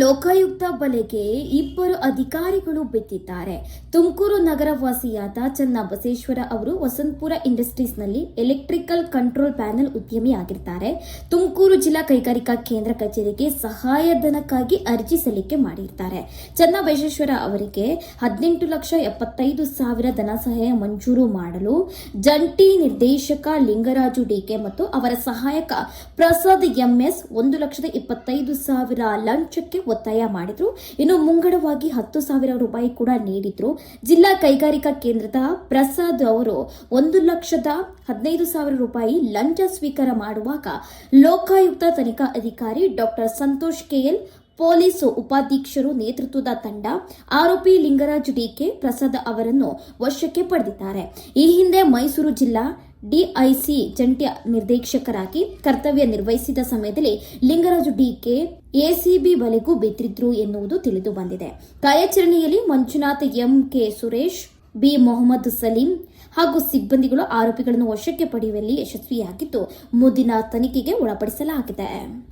ಲೋಕಾಯುಕ್ತ ಬಲೆಗೆ ಇಬ್ಬರು ಅಧಿಕಾರಿಗಳು ಬಿದ್ದಿದ್ದಾರೆ. ತುಮಕೂರು ನಗರವಾಸಿಯಾದ ಚನ್ನಬಸವೇಶ್ವರ ಅವರು ವಸಂತಪುರ ಇಂಡಸ್ಟ್ರೀಸ್ನಲ್ಲಿ ಎಲೆಕ್ಟ್ರಿಕಲ್ ಕಂಟ್ರೋಲ್ ಪ್ಯಾನೆಲ್ ಉದ್ಯಮಿಯಾಗಿದ್ದಾರೆ. ತುಮಕೂರು ಜಿಲ್ಲಾ ಕೈಗಾರಿಕಾ ಕೇಂದ್ರ ಕಚೇರಿಗೆ ಸಹಾಯಧನಕ್ಕಾಗಿ ಅರ್ಜಿ ಸಲ್ಲಿಕೆ ಮಾಡಿದ್ದಾರೆ. ಚನ್ನಬಸವೇಶ್ವರ ಅವರಿಗೆ 18,75,000 ಧನ ಸಹಾಯ ಮಂಜೂರು ಮಾಡಲು ಜಂಟಿ ನಿರ್ದೇಶಕ ಲಿಂಗರಾಜು ಡಿಕೆ ಮತ್ತು ಅವರ ಸಹಾಯಕ ಪ್ರಸಾದ್ ಎಂಎಸ್ 1,25,000 ಲಂಚಕ್ಕೆ ಒತ್ತಾಯ ಮಾಡಿದ್ರು. ಇನ್ನು ಮುಂಗಡವಾಗಿ 10,000 ರೂಪಾಯಿ ಕೂಡ ನೀಡಿದ್ರು. ಜಿಲ್ಲಾ ಕೈಗಾರಿಕಾ ಕೇಂದ್ರದ ಪ್ರಸಾದ್ ಅವರು 1,15,000 ರೂಪಾಯಿ ಲಂಚ ಸ್ವೀಕಾರ ಮಾಡುವಾಗ ಲೋಕಾಯುಕ್ತ ತನಿಖಾ ಅಧಿಕಾರಿ ಡಾಕ್ಟರ್ ಸಂತೋಷ್ ಕೆಎಲ್, ಪೊಲೀಸ್ ಉಪಾಧೀಕ್ಷರು ನೇತೃತ್ವದ ತಂಡ ಆರೋಪಿ ಲಿಂಗರಾಜ್ ಡಿಕೆ ಪ್ರಸಾದ್ ಅವರನ್ನು ವಶಕ್ಕೆ ಪಡೆದಿದ್ದಾರೆ. ಈ ಹಿಂದೆ ಮೈಸೂರು ಜಿಲ್ಲಾ ಡಿಐಸಿ ಜಂಟಿ ನಿರ್ದೇಶಕರಾಗಿ ಕರ್ತವ್ಯ ನಿರ್ವಹಿಸಿದ ಸಮಯದಲ್ಲಿ ಲಿಂಗರಾಜು ಡಿಕೆ ಎಸಿಬಿ ಬಲೆಗೂ ಬಿದ್ದಿದ್ರು ಎನ್ನುವುದು ತಿಳಿದು ಬಂದಿದೆ. ಕಾರ್ಯಾಚರಣೆಯಲ್ಲಿ ಮಂಜುನಾಥ್, ಎಂಕೆ ಸುರೇಶ್, ಬಿ ಮೊಹಮ್ಮದ್ ಸಲೀಂ ಹಾಗೂ ಸಿಬ್ಬಂದಿಗಳು ಆರೋಪಿಗಳನ್ನು ವಶಕ್ಕೆ ಪಡೆಯುವಲ್ಲಿ ಯಶಸ್ವಿಯಾಗಿದ್ದು ಮುಂದಿನ ತನಿಖೆಗೆ ಒಳಪಡಿಸಲಾಗಿದೆ.